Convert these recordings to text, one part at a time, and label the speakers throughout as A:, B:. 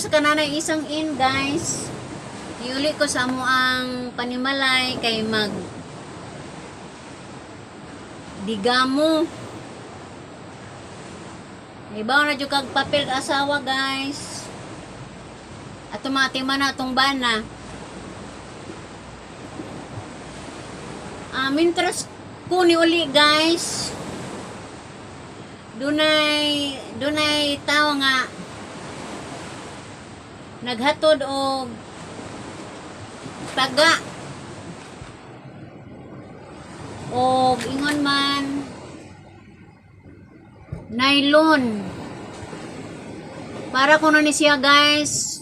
A: sa kananay isang in guys. Iuli ko sa mo ang panimalay kay mag digamo. Ibaw na jud kag papel asawa guys. Ato matima na atong bana. Mintras ko ni uli guys. Dunay tao nga naghatod og taga og ingon man nylon para kuno ni siya guys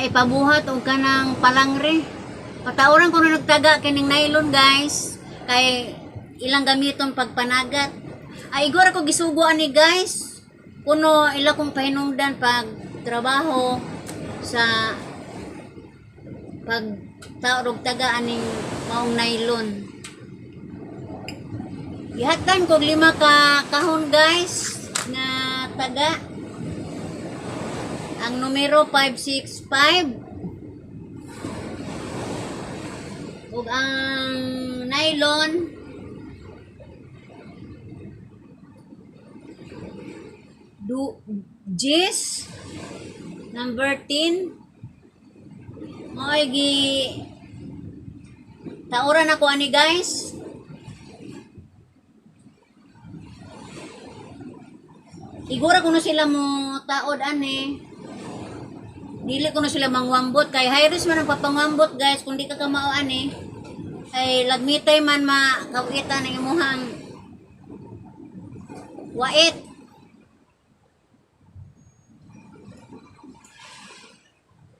A: ipabuhat og kanang palangre. Patauran kuno nagtaga kining nylon guys kay ilang gamiton pagpanagat. Igor ako gisugo ani guys kuno ila kong pahinungdan pag trabaho sa pag taorog taga aning maong nylon. Ihatan ko 5 ka kahon guys na taga. Ang numero 565 ug ang nylon Gis number 10 mo'y gi tauran ako ani guys. Igura ko na sila mo taod ani. Dili ko na sila mangwambot kay high risk man ang papangwambot guys kung di ka kamao ani. Ay lagmitay man makawitan ng imuhang wait.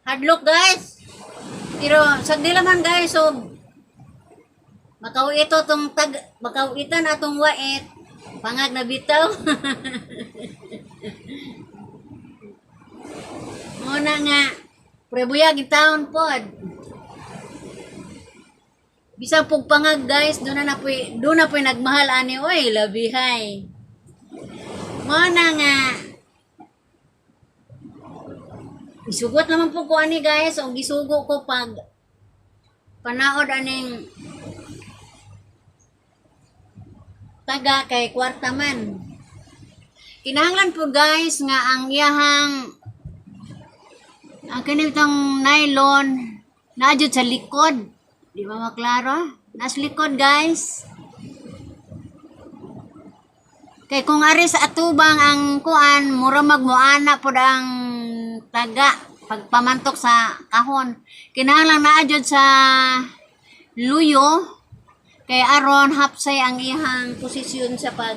A: Hardlock guys. Pero sagdi laman guys so makawito tong makawitan atong wait. Pangag na bitaw. Muna nga prebuyag itaon pod. Bisang pug pangag guys, do na poy nagmahal ani oy, labihay. Muna nga isugot naman po ko ani guys, o gisugo ko pag panaod aning taga kay kwarta man. Kinahanglan po guys nga ang iyahang ang kanitong nylon naadjud sa likod. Di ba maklaro? Nas likod guys. Kay kung ari sa atubang ang kuan mura magmuana pod ang taga pagpamantok sa kahon. Kinahanglan naadjud sa luyo kay aron hapsay ang ihang posisyon sa pag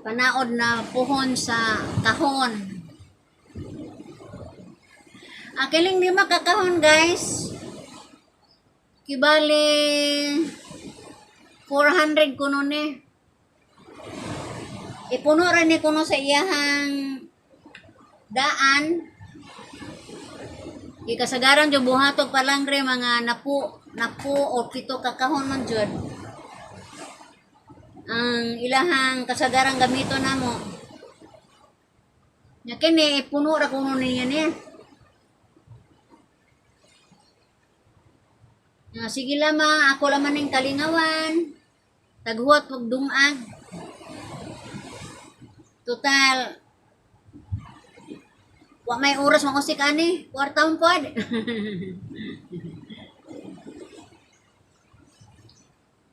A: panaod na puhon sa kahon. Kiling 5 kakahon guys. Kibali 400 kuno ni. Ipuno ra ni kuno sa iyahang daan. Ikasagaran jo buhatok palangre mga napu o 7 kakahon man jud. Ang ilahang kasagarang gamito namo. Nya kini ipuno ra kuno niya ni. Sige lamang, ako laman ng kalingawan. Taghuat pag dumag. Total. Wa may oras makusik ani. Kwartaon pod.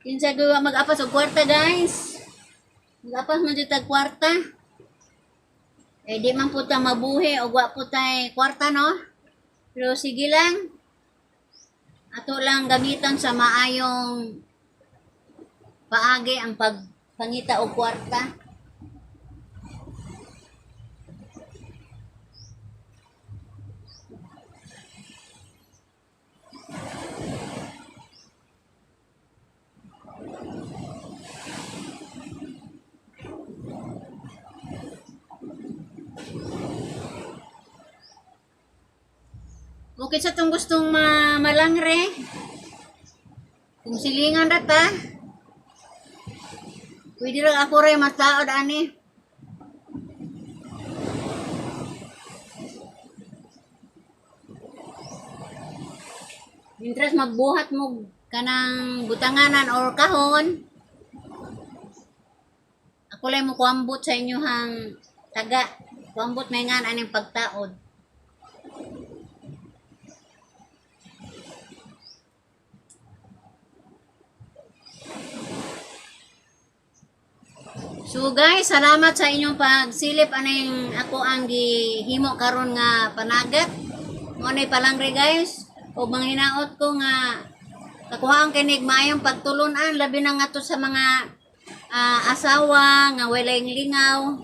A: Kinsa gawa mag-apas og kwarta guys. Mag-apas man jud tag kwarta. Di man po ta mabuhi o wa po tay kwarta no. Pero sige lang. Ato lang gamitan sa maayong paagi ang pagpangita o kwarta. Okay sa itong gustong malangre. Kung silingan rata. Pwede lang ako rin mataod ani. Interest magbuhat mo kanang butanganan or kahon. Ako lang mo kuambot sa inyohang taga. Kuambot may nga aning pagtaod. So guys, salamat sa inyong pagsilip aning ako ang gihimo karon nga panagat. Mo nay palangre guys. O manghinaot ko nga kakuha ang kinig maayong pagtulunan labi na nga to sa mga asawa nga walay lingaw.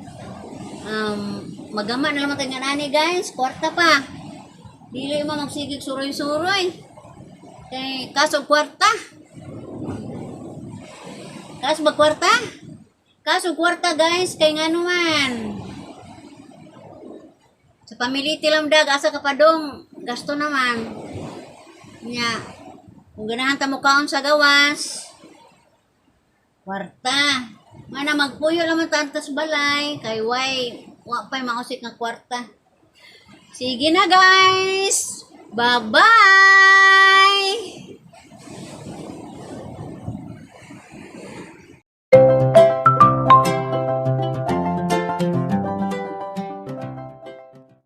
A: Magama na lang tayo nani guys, kwarta pa. Dili mo magsigig suroy-suroy. Kay kaso kwarta. Kaso magkwarta? Kaso kwarta guys, kay nga naman. Sa pamiliti lang dag, asa ka pa dong, gasto naman. Nya, kung ganahan ta mo kaon sa gawas, kwarta. Mana magpuyo naman tantas balay, kay wa pa'y mausik nga kwarta. Sige na guys, bye-bye!